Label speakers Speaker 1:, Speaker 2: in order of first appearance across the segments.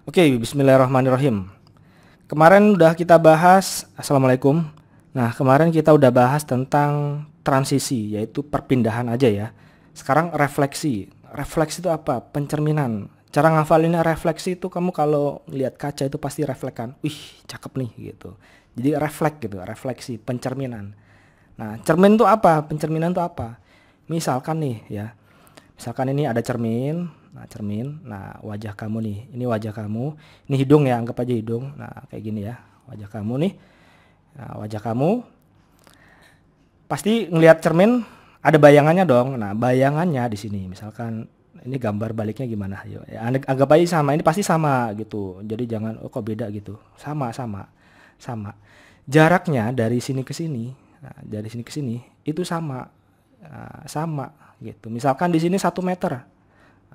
Speaker 1: Oke, bismillahirrahmanirrahim. Kemarin udah kita bahas, Assalamualaikum. Nah, kemarin kita udah bahas tentang transisi, yaitu perpindahan aja ya. Sekarang refleksi. Refleksi itu apa? Pencerminan. Cara ngafalinnya refleksi itu kamu kalau lihat kaca itu pasti reflekkan. Wih, cakep nih gitu. Jadi refleks gitu, refleksi, pencerminan. Nah, cermin itu apa? Pencerminan itu apa? Misalkan nih ya. Misalkan ini ada cermin. Nah, cermin. Nah, wajah kamu nih. Ini wajah kamu. Ini hidung ya, anggap aja hidung. Nah, kayak gini ya. Wajah kamu nih. Nah, wajah kamu pasti ngelihat cermin ada bayangannya dong. Nah, bayangannya di sini. Misalkan ini gambar baliknya gimana? Yuk, ya, anggap aja sama. Ini pasti sama gitu. Jadi jangan oh kok beda gitu. Sama, sama. Sama. Jaraknya dari sini ke sini. Nah, dari sini ke sini itu sama. Nah, sama gitu. Misalkan di sini 1 meter.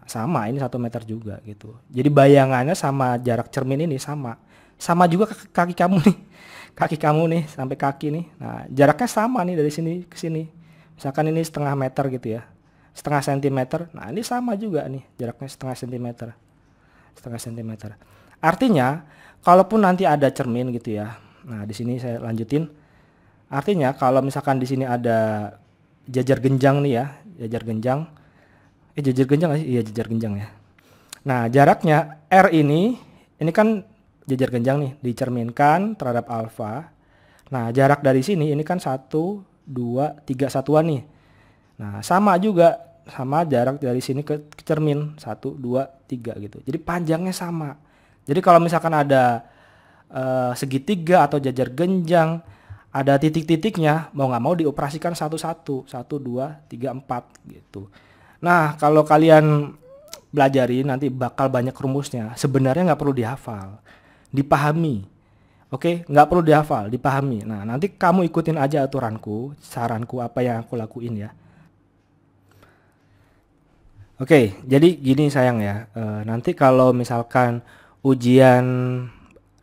Speaker 1: Sama, ini 1 meter juga gitu. Jadi bayangannya sama jarak cermin ini sama. Sama juga kaki kamu nih. Kaki kamu nih sampai kaki nih. Nah, jaraknya sama nih dari sini ke sini. Misalkan ini 0,5 meter gitu ya. 0,5 sentimeter. Nah, ini sama juga nih jaraknya 0,5 sentimeter. 0,5 sentimeter. Artinya, kalaupun nanti ada cermin gitu ya. Nah, di sini saya lanjutin. Artinya kalau misalkan di sini ada jajar genjang nih ya, jajar genjang. Jajar genjang nggak sih? Iya, jajar genjang ya. Nah, jaraknya R ini kan jajar genjang nih, dicerminkan terhadap alfa. Nah, jarak dari sini ini kan 1, 2, 3 satuan nih. Nah, sama juga sama jarak dari sini ke cermin 1, 2, 3 gitu. Jadi panjangnya sama. Jadi kalau misalkan ada segitiga atau jajar genjang, ada titik-titiknya, mau nggak mau dioperasikan satu-satu, 1, 2, 3, 4 gitu. Nah, kalau kalian belajari nanti bakal banyak rumusnya. Sebenarnya nggak perlu dihafal, dipahami. Oke, nggak perlu dihafal, dipahami. Nah, nanti kamu ikutin aja aturanku, saranku apa yang aku lakuin ya. Oke, jadi gini sayang ya. Nanti kalau misalkan ujian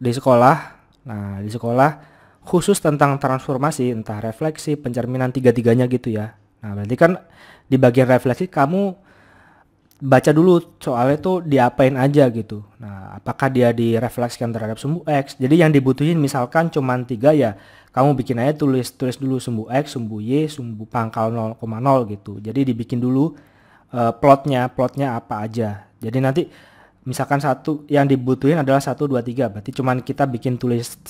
Speaker 1: di sekolah, nah di sekolah khusus tentang transformasi, entah refleksi, pencerminan tiga-tiganya gitu ya. Nah, berarti kan di bagian refleksi kamu baca dulu soalnya tuh diapain aja gitu. Nah, apakah dia direfleksikan terhadap sumbu X? Jadi yang dibutuhin misalkan cuman 3 ya, kamu bikin aja tulis dulu sumbu X, sumbu Y, sumbu pangkal 0,0 gitu. Jadi dibikin dulu plotnya apa aja. Jadi nanti misalkan satu yang dibutuhin adalah 1, 2, 3, berarti cuman kita bikin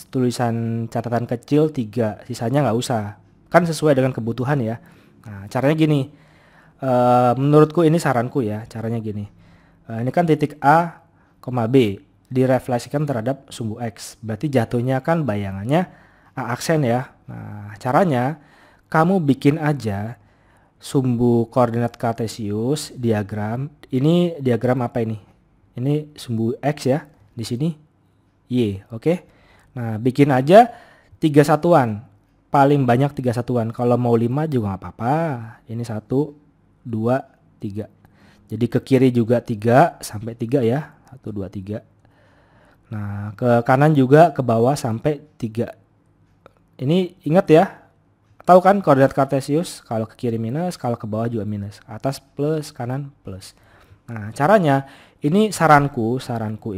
Speaker 1: tulisan catatan kecil 3, sisanya nggak usah. Kan sesuai dengan kebutuhan ya. Nah, caranya gini. Menurutku ini saranku ya, caranya gini. Ini kan titik A, B direfleksikan terhadap sumbu X. Berarti jatuhnya kan bayangannya A aksen ya. Nah, caranya kamu bikin aja sumbu koordinat kartesius diagram. Ini diagram apa ini? Ini sumbu X ya. Di sini Y, oke? Nah, bikin aja 3 satuan. Paling banyak 3 satuan. Kalau mau 5 juga nggak apa-apa. Ini 1, 2, 3. Jadi ke kiri juga 3 sampai 3 ya. 1, 2, 3. Nah, ke kanan juga ke bawah sampai 3. Ini ingat ya. Tahu kan koordinat kartesius? Kalau ke kiri minus, kalau ke bawah juga minus. Atas plus, kanan plus. Nah, caranya ini saranku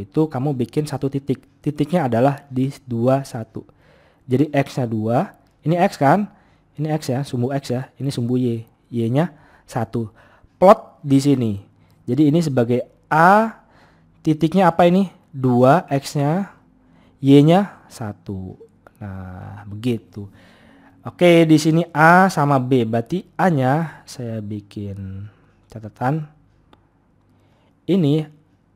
Speaker 1: itu kamu bikin satu titik. Titiknya adalah di 2, 1. Jadi X-nya 2. Ini X kan? Ini X ya, sumbu X ya. Ini sumbu Y. Y-nya 1. Plot di sini. Jadi ini sebagai A, titiknya apa ini? 2, X-nya, Y-nya 1. Nah, begitu. Oke, di sini A sama B. Berarti A-nya saya bikin catatan. Ini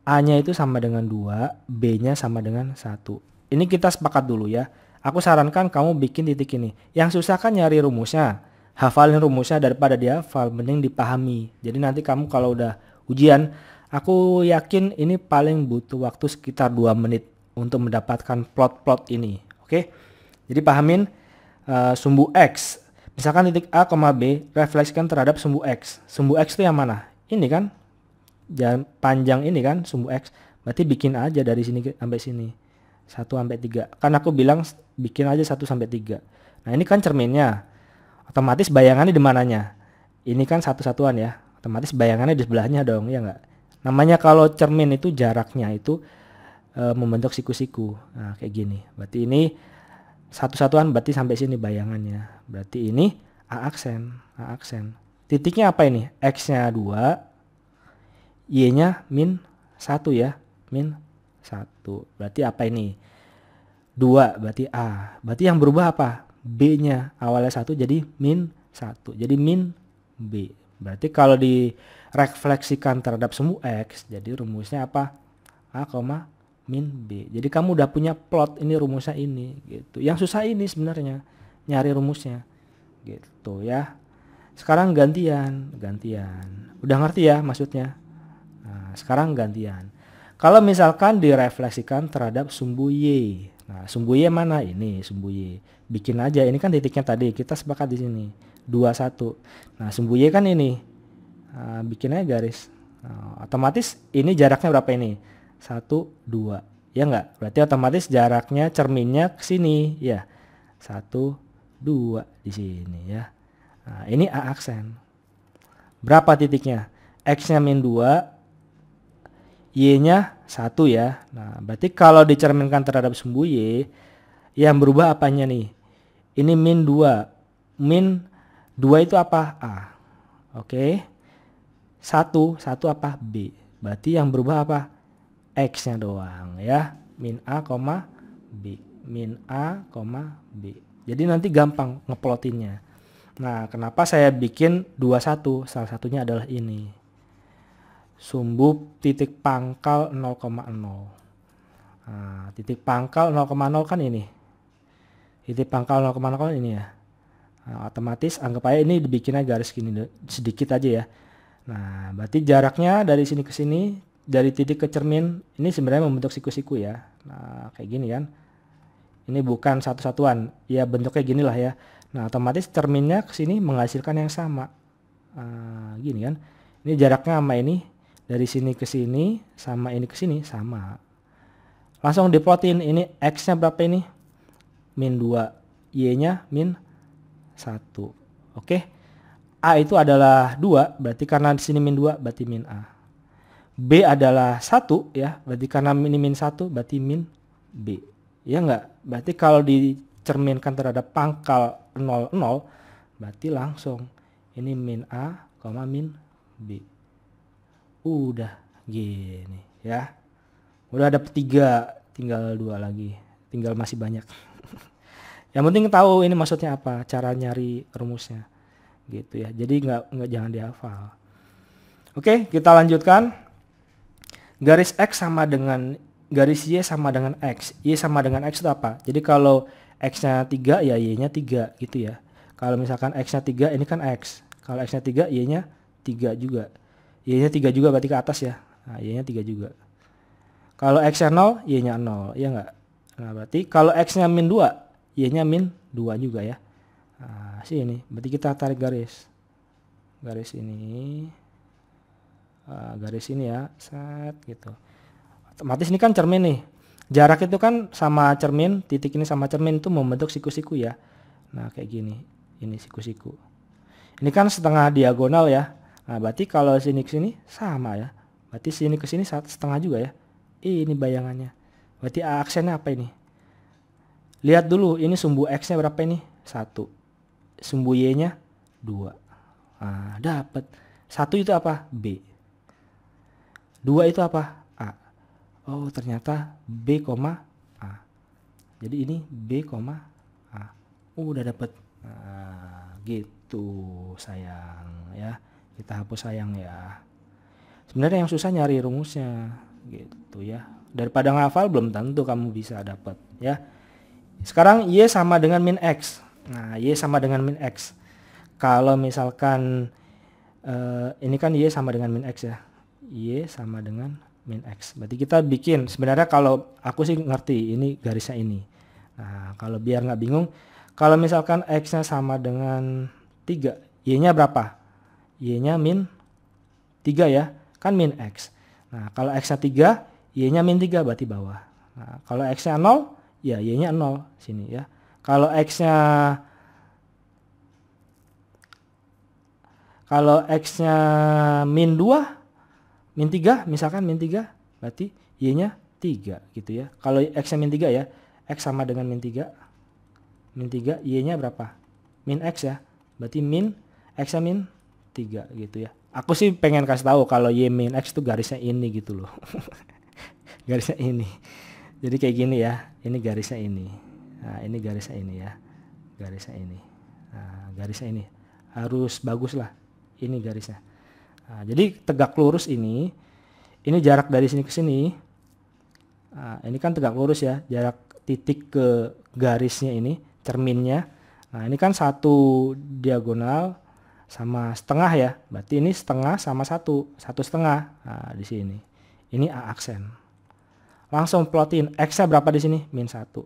Speaker 1: A-nya itu sama dengan 2, B-nya sama dengan 1. Ini kita sepakat dulu ya. Aku sarankan kamu bikin titik ini. Yang susah kan nyari rumusnya. Hafalin rumusnya daripada dihafal, mending dipahami. Jadi nanti kamu kalau udah ujian, aku yakin ini paling butuh waktu sekitar 2 menit untuk mendapatkan plot-plot ini. Oke? Jadi pahamin sumbu X. Misalkan titik A, B refleksikan terhadap sumbu X. Sumbu X itu yang mana? Ini kan? Jalan panjang ini kan sumbu X. Berarti bikin aja dari sini sampai sini. 1 sampai 3. Kan aku bilang bikin aja 1 sampai 3. Nah, ini kan cerminnya. Otomatis bayangannya di mananya? Ini kan satu-satuan ya. Otomatis bayangannya di sebelahnya dong, ya enggak? Namanya kalau cermin itu jaraknya itu membentuk siku-siku. Nah, kayak gini. Berarti ini satu-satuan, berarti sampai sini bayangannya. Berarti ini A aksen, A aksen. Titiknya apa ini? X-nya 2, Y-nya min 1 ya. Min 1. Berarti apa ini? 2 berarti A. Berarti yang berubah apa? B-nya. Awalnya 1 jadi min 1. Jadi min B. Berarti kalau direfleksikan terhadap sumbu X, jadi rumusnya apa? A, min B. Jadi kamu udah punya plot, ini rumusnya ini gitu. Yang susah ini sebenarnya nyari rumusnya gitu ya. Sekarang gantian. Udah ngerti ya maksudnya? Nah, sekarang gantian. Kalau misalkan direfleksikan terhadap sumbu Y. Nah, sumbu Y mana? Ini sumbu Y. Bikin aja, ini kan titiknya tadi, kita sepakat di sini. 2, 1. Nah, sumbu Y kan ini. Nah, bikin aja garis. Nah, otomatis ini jaraknya berapa ini? 1, 2. Ya enggak? Berarti otomatis jaraknya cerminnya ke sini ya. 1, 2 di sini ya. Nah, ini A aksen. Berapa titiknya? X-nya min 2, Y-nya 1 ya. Nah, berarti kalau dicerminkan terhadap sumbu Y, yang berubah apanya nih? Ini min 2. Min 2 itu apa? A. Oke. 1 apa? B. Berarti yang berubah apa? X-nya doang ya. Min A, B. Min A, B. Jadi nanti gampang ngeplotinnya. Nah, kenapa saya bikin 21? Salah satunya adalah ini. Sumbu titik pangkal 0,0. Nah, titik pangkal 0,0 kan ini. Titik pangkal 0,0 kan ini ya. Nah, otomatis anggap aja ini dibikinnya garis gini sedikit aja ya. Nah, berarti jaraknya dari sini ke sini, dari titik ke cermin, ini sebenarnya membentuk siku-siku ya. Nah, kayak gini kan. Ini bukan satu-satuan. Ya bentuknya gini lah ya. Nah, otomatis cerminnya ke sini menghasilkan yang sama. Nah, gini kan. Ini jaraknya sama ini. Dari sini ke sini sama ini ke sini sama. Langsung diplotin, ini X-nya berapa ini? Min 2. Y-nya min 1. Oke. A itu adalah 2, berarti karena di sini min 2 berarti min A. B adalah 1 ya, berarti karena ini min 1 berarti min B. Ya enggak? Berarti kalau dicerminkan terhadap pangkal 0, 0 berarti langsung ini min A, min B. Udah gini ya. Udah ada 3, tinggal 2 lagi. Tinggal masih banyak. Yang penting tahu ini maksudnya apa, cara nyari rumusnya. Gitu ya. Jadi nggak jangan dihafal. Oke, kita lanjutkan. Garis X sama dengan garis Y sama dengan X. Y sama dengan X itu apa? Jadi kalau X-nya 3 ya Y-nya 3 gitu ya. Kalau misalkan X-nya 3 ini kan X. Kalau X-nya 3 Y-nya 3 juga. Y-nya 3 juga berarti ke atas ya. Nah, Y-nya 3 juga. Kalau X-nya 0, Y-nya 0. Iya enggak? Nah, berarti kalau X-nya min 2, Y-nya min 2 juga ya. Nah, sini. Berarti kita tarik garis. Garis ini. Garis ini ya. Set gitu. Otomatis ini kan cermin nih. Jarak itu kan sama cermin. Titik ini sama cermin itu membentuk siku-siku ya. Nah, kayak gini. Ini siku-siku. Ini kan setengah diagonal ya. Nah, berarti kalau sini ke sini sama ya. Berarti sini ke sini setengah juga ya. Ini bayangannya. Berarti A aksennya apa ini? Lihat dulu, ini sumbu X-nya berapa ini? 1. Sumbu Y-nya 2. Nah, dapat. 1 itu apa? B. 2 itu apa? A. Oh, ternyata B, A. Jadi ini B, A. Udah dapat. Nah, gitu sayang ya. Kita hapus sayang ya. Sebenarnya yang susah nyari rumusnya gitu ya. Daripada ngafal belum tentu kamu bisa dapat ya. Sekarang Y sama dengan min X. Nah, Y sama dengan min X. Kalau misalkan ini kan Y sama dengan min X ya. Y sama dengan min X. Berarti kita bikin, sebenarnya kalau aku sih ngerti ini garisnya ini. Nah, kalau biar nggak bingung, kalau misalkan X-nya sama dengan 3, Y-nya berapa? Y-nya min 3 ya, kan min X. Nah, kalau X-nya 3, Y-nya min 3 berarti bawah. Nah, kalau X-nya 0, ya Y-nya 0 sini ya. Kalau X-nya min 2, min 3, misalkan min 3, berarti Y-nya 3 gitu ya. Kalau X-nya min 3 ya, X sama dengan min 3. Min 3, Y-nya berapa? Min X ya. Berarti min X-nya min 3 gitu ya. Aku sih pengen kasih tahu kalau Y min X itu garisnya ini gitu loh. Garisnya ini. Jadi kayak gini ya. Ini garisnya ini. Nah, ini garisnya ini ya. Garisnya ini. Nah, garisnya ini. Harus bagus lah. Ini garisnya. Nah, jadi tegak lurus ini jarak dari sini ke sini. Nah, ini kan tegak lurus ya. Jarak titik ke garisnya ini, cerminnya. Nah, ini kan satu diagonal sama setengah ya. Berarti ini setengah sama satu setengah. Nah, di sini. Ini A aksen. Langsung plotin X-nya berapa di sini? Min 1.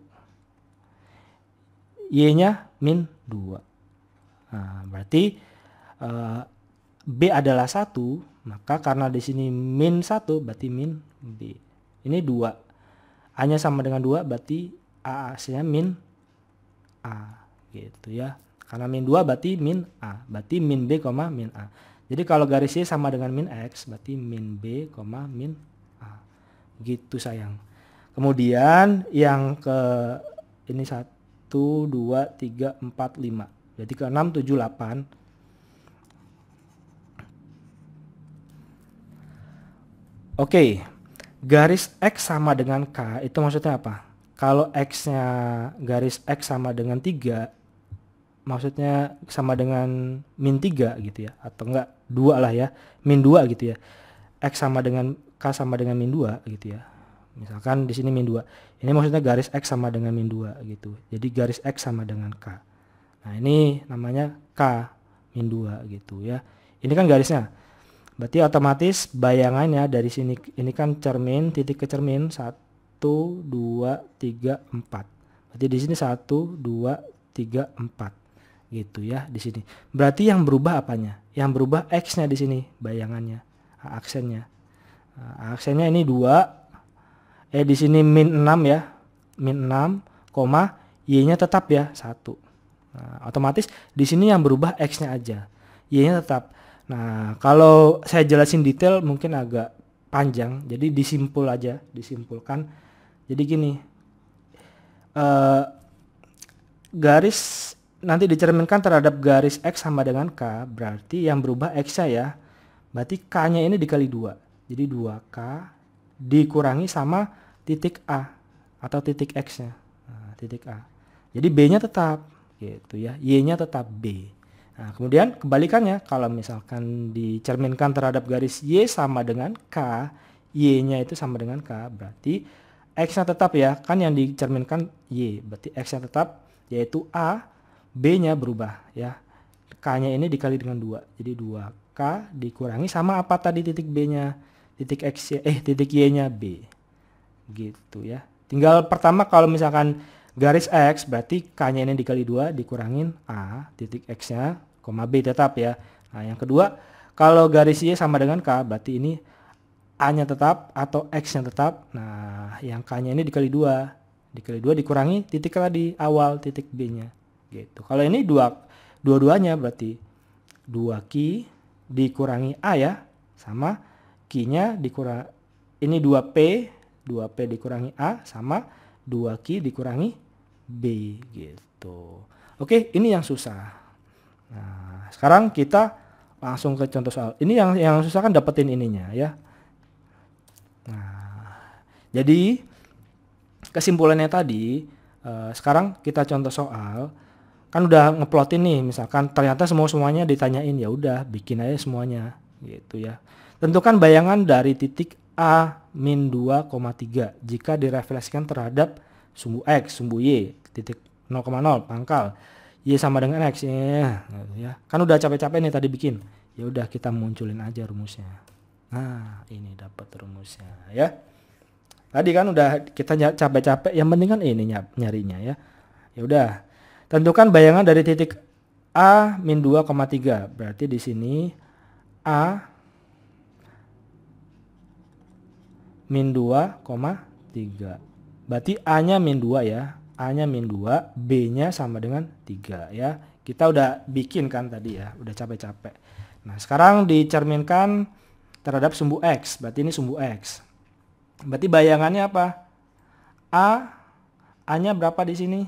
Speaker 1: Y-nya min 2. Nah, berarti B adalah 1, maka karena di sini min 1 berarti min B. Ini 2. A-nya sama dengan 2 berarti A aksennya min A gitu ya. Karena min 2 berarti min A. Berarti min B, min A. Jadi kalau garis Y sama dengan min X berarti min B, min A. Gitu sayang. Kemudian yang ke ini 1, 2, 3, 4, 5. Jadi ke 6, 7, 8. Oke. Garis X sama dengan K itu maksudnya apa? Kalau X-nya garis X sama dengan 3, maksudnya sama dengan min 3 gitu ya. Atau enggak 2 lah ya. Min 2 gitu ya. X sama dengan K sama dengan min 2 gitu ya. Misalkan di sini min 2. Ini maksudnya garis X sama dengan min 2 gitu. Jadi garis X sama dengan K. Nah, ini namanya K min 2 gitu ya. Ini kan garisnya. Berarti otomatis bayangannya dari sini, ini kan cermin, titik ke cermin 1, 2, 3, 4. Berarti di sini 1, 2, 3, 4 gitu ya di sini. Berarti yang berubah apanya? Yang berubah X-nya di sini, bayangannya, aksennya. Nah, aksennya ini 2. Di sini min 6 ya. Min 6, Y-nya tetap ya 1. Nah, otomatis di sini yang berubah X-nya aja. Y-nya tetap. Nah, kalau saya jelasin detail mungkin agak panjang, jadi disimpulkan. Jadi gini, garis nanti dicerminkan terhadap garis X sama dengan K, berarti yang berubah X-nya ya. Berarti K-nya ini dikali 2. Jadi 2K dikurangi sama titik A atau titik X-nya. Nah, titik A. Jadi B-nya tetap gitu ya, Y-nya tetap B. Nah, kemudian kebalikannya, kalau misalkan dicerminkan terhadap garis Y sama dengan K, Y-nya itu sama dengan K, berarti X-nya tetap ya, kan yang dicerminkan Y, berarti X-nya tetap yaitu A, B-nya berubah ya. K-nya ini dikali dengan 2, jadi 2K dikurangi sama apa tadi titik B-nya, titik Y-nya B, gitu ya. Tinggal pertama kalau misalkan garis X berarti K-nya ini dikali 2 dikurangin A titik X-nya, B tetap ya. Nah, yang kedua kalau garis Y sama dengan K berarti ini A-nya tetap atau X-nya tetap. Nah, yang K-nya ini dikali 2. Dikali 2 dikurangi titik tadi awal titik B-nya. Gitu. Kalau ini dua-duanya berarti 2Q dikurangi A ya, sama Q-nya dikurangi ini 2P dikurangi A sama 2Q dikurangi B gitu. Oke, ini yang susah. Nah, sekarang kita langsung ke contoh soal. Ini yang susah kan dapetin ininya ya. Nah, jadi kesimpulannya tadi, sekarang kita contoh soal. Kan udah ngeplotin nih, misalkan ternyata semuanya ditanyain, ya udah bikin aja semuanya gitu ya. Tentukan bayangan dari titik A min 2,3 jika direfleksikan terhadap sumbu X, sumbu Y, titik 0,0 pangkal Y sama dengan X ya. Kan udah capek-capek nih tadi bikin. Ya udah kita munculin aja rumusnya. Nah, ini dapat rumusnya ya. Tadi kan udah kita capek-capek, yang penting kan ini nyarinya ya. Ya udah. Tentukan bayangan dari titik A min 2,3. Berarti di sini A min 2,3. Berarti A-nya min 2 ya. A-nya min 2, B-nya sama dengan 3 ya. Kita udah bikin kan tadi ya, udah capek-capek. Nah, sekarang dicerminkan terhadap sumbu X. Berarti ini sumbu X. Berarti bayangannya apa? A-nya berapa di sini?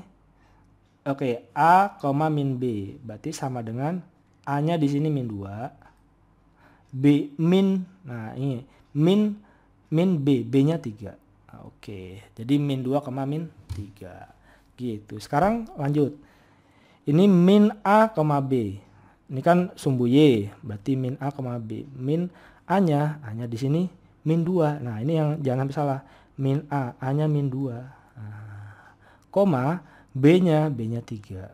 Speaker 1: Oke, A, min B. Berarti sama dengan A-nya di sini min 2. B min, nah ini min B, B-nya 3. Nah, oke, jadi min 2, min 3. Gitu. Sekarang lanjut. Ini min A, B. Ini kan sumbu Y, berarti min A, B. Min A-nya di sini min 2. Nah, ini yang jangan sampai salah. Min A-nya min 2. Nah, koma B-nya 3.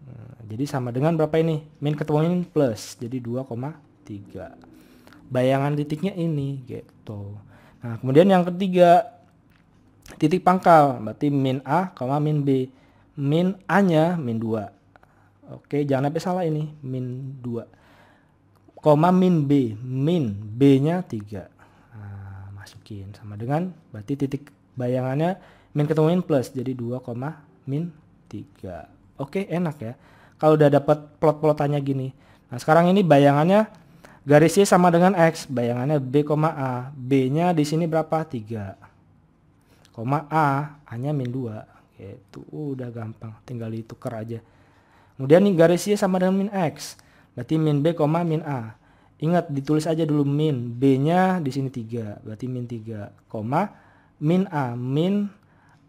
Speaker 1: Nah, jadi sama dengan berapa ini? Min ketemu min plus, jadi 2,3. Bayangan titiknya ini gitu. Nah, kemudian yang ketiga, titik pangkal, berarti min A, min B. Min A-nya min 2. Oke, jangan sampai salah ini, min 2. Min B, min B-nya 3. Nah, masukin sama dengan berarti titik bayangannya min ketemu min plus, jadi 2, min 3. Oke, enak ya. Kalau udah dapat plot-plotannya gini. Nah, sekarang ini bayangannya garis Y sama dengan X, bayangannya B, A. B-nya di sini berapa? 3. A-nya min 2. Gitu. Udah gampang, tinggal ditukar aja. Kemudian nih garis Y sama dengan min X. Berarti min B, min A. Ingat ditulis aja dulu min. B-nya di sini 3. Berarti min 3. Min A. Min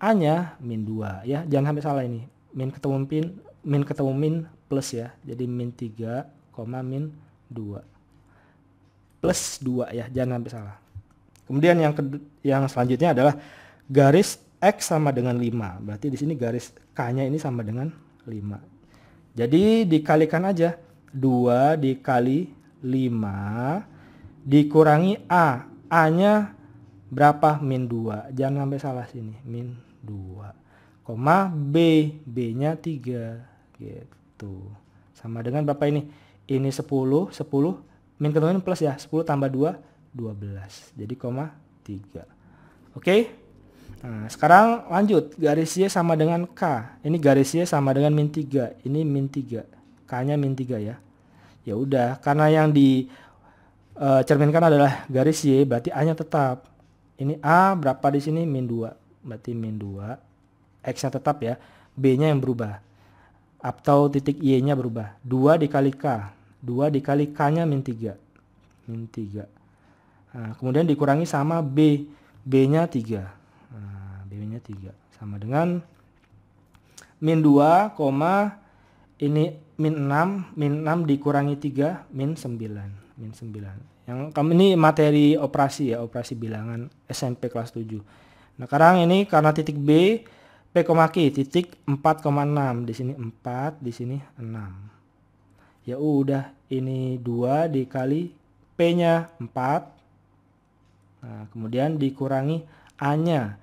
Speaker 1: A-nya min 2 ya. Jangan sampai salah ini. Min ketemu min plus ya. Jadi min 3, min 2. Plus 2 ya. Jangan sampai salah. Kemudian yang selanjutnya adalah garis X sama dengan 5. Berarti di sini garis K-nya ini sama dengan 5. Jadi dikalikan aja 2 dikali 5 dikurangi A. A-nya berapa? Min 2. Jangan sampai salah sini. Min 2. B. B-nya 3. Gitu. Sama dengan berapa ini? Ini 10. 10. Min ketemu plus ya. 10 tambah 2. 12. Jadi 3. Oke. Nah, sekarang lanjut, garis Y sama dengan K. Ini garis Y sama dengan min 3. Ini min 3. K-nya min 3 ya. Ya udah, karena yang dicerminkan adalah garis Y, berarti A-nya tetap. Ini A berapa di sini? Min 2. Berarti min 2. X-nya tetap ya. B-nya yang berubah. Atau titik Y-nya berubah. 2 dikali K. 2 dikali K-nya min 3. Min 3. Nah, kemudian dikurangi sama B. B-nya 3. B-nya 3 sama dengan min 2, ini min 6 dikurangi 3 min 9. Yang ini materi operasi ya, operasi bilangan SMP kelas 7. Nah, sekarang ini karena titik B, P, Q titik 4,6. Di sini 4, di sini 6. Ya udah, ini 2 dikali P-nya 4. Nah, kemudian dikurangi A-nya.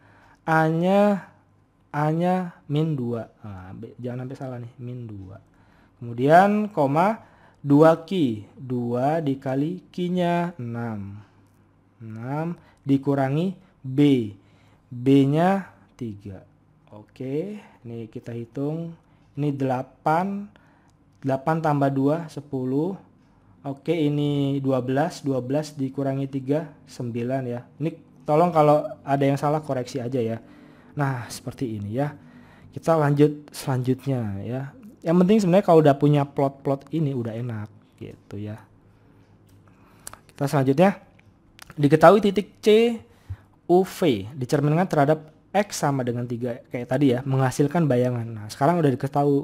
Speaker 1: A-nya min 2. Nah, jangan sampai salah nih, min 2. Kemudian 2 Q. 2 dikali Q-nya 6. 6 dikurangi B. B-nya 3. Oke, ini kita hitung. Ini 8. 8 tambah 2, 10. Oke, ini 12. 12 dikurangi 3, 9 ya. Ini tolong kalau ada yang salah koreksi aja ya. Nah, seperti ini ya. Kita lanjut selanjutnya ya. Yang penting sebenarnya kalau udah punya plot-plot ini udah enak gitu ya. Kita selanjutnya, diketahui titik C UV dicerminkan terhadap X sama dengan 3 kayak tadi ya, menghasilkan bayangan. Nah, sekarang udah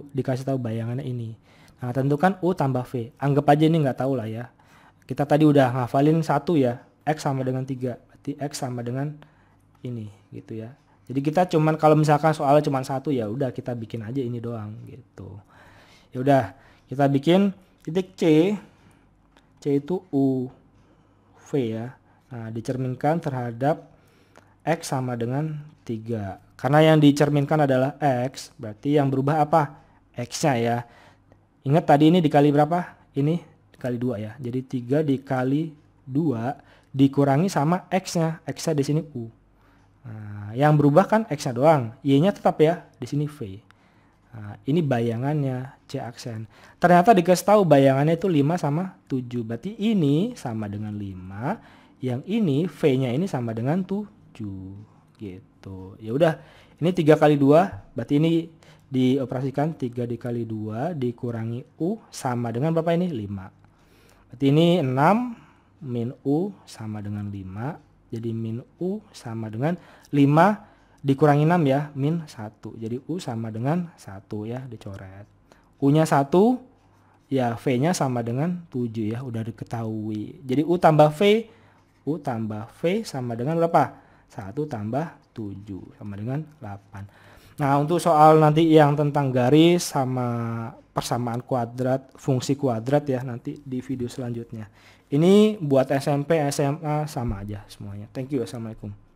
Speaker 1: dikasih tahu bayangannya ini. Nah, tentukan U tambah V. Anggap aja ini nggak tahu lah ya. Kita tadi udah ngafalin 1 ya. X sama dengan 3. X sama dengan ini gitu ya. Jadi kita cuman kalau misalkan soalnya cuman 1 ya udah kita bikin aja ini doang gitu. Ya udah, kita bikin titik C. C itu U V ya. Nah, dicerminkan terhadap X sama dengan 3. Karena yang dicerminkan adalah X, berarti yang berubah apa? X-nya ya. Ingat tadi ini dikali berapa? Ini dikali 2 ya. Jadi 3 dikali 2 dikurangi sama X-nya. X-nya di sini U. Nah, yang berubah kan X-nya doang. Y-nya tetap ya, di sini V. Nah, ini bayangannya C aksen. Ternyata dikasih tahu bayangannya itu 5 sama 7. Berarti ini sama dengan 5. Yang ini V-nya ini sama dengan 7. gitu. Ya udah, ini 3 kali 2 berarti ini dioperasikan 3 dikali 2 dikurangi U sama dengan berapa ini? 5. Berarti ini 6 min U sama dengan 5. Jadi min U sama dengan 5 dikurangi 6 ya, min 1. Jadi U sama dengan 1 ya, dicoret. U-nya 1, ya V-nya sama dengan 7 ya, udah diketahui. Jadi U tambah V sama dengan berapa? 1 tambah 7 sama dengan 8. Nah, untuk soal nanti yang tentang garis sama persamaan kuadrat, fungsi kuadrat ya, nanti di video selanjutnya. Ini buat SMP, SMA sama aja semuanya. Thank you. Assalamualaikum.